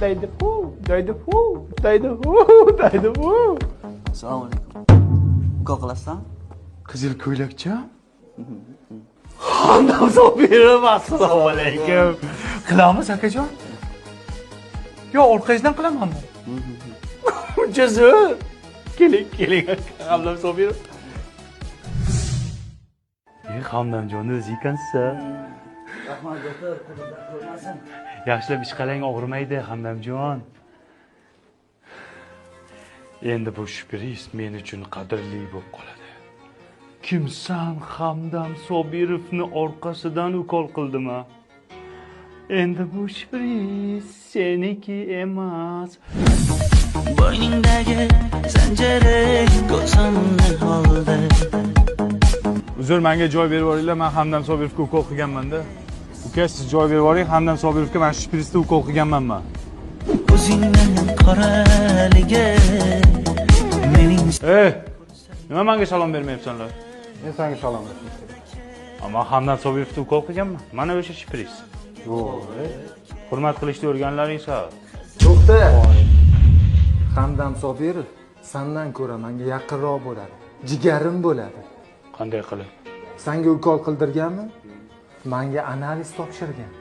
Daydi hu, daydi hu, daydi hu, daydi hu. Assalomu alaykum. Ukol qilasizmi? Qizil ko'ylakcha? Xondan Sobirov, assalomu alaykum. Qilamiz akajon? Yo, orqangizdan qilamanmi? Uncha zo'r. Keling, Hamdam Sobirov. Hamdamjon o'zi ekansiz. Rahmat doktor, qo'lingizdan qo'ymasin. Yaxshilab ish qiling, og'rimaydi Hamdamjon. Endi bu shpris men uchun qadrli bo'lib qoladi. Kimsan Hamdam Sobirovni orqasidan ukol qildimi? Endi bu shpris seniki emas. Bo'yningdagi zanjiri ko'zimni oldi. Uzr, menga joy berib yuboringlar, men Hamdam Sobirovga ukol qilganman-da. Uka, siz joy berib yuboring, Hamdam Sobirovga men shprisda ukol qilganman. O'zingning qoraligi mening. Nima menga salom bermayapsanlar? Men senga salom berdim. Ammo Hamdam Sobirovga ukol qilganman. Mana o'sha shpris. Yo'q. Hurmat qilishni o'rganlaring sal. To'xta. Hamdam Sobirov sendan ko'ra menga yaqinroq bo'ladi. Jigarim bo'ladi. Qanday qilib? Senga ukol qildirganmi? Menga analiz topshirgan.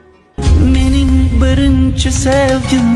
Mening birinchi sevgim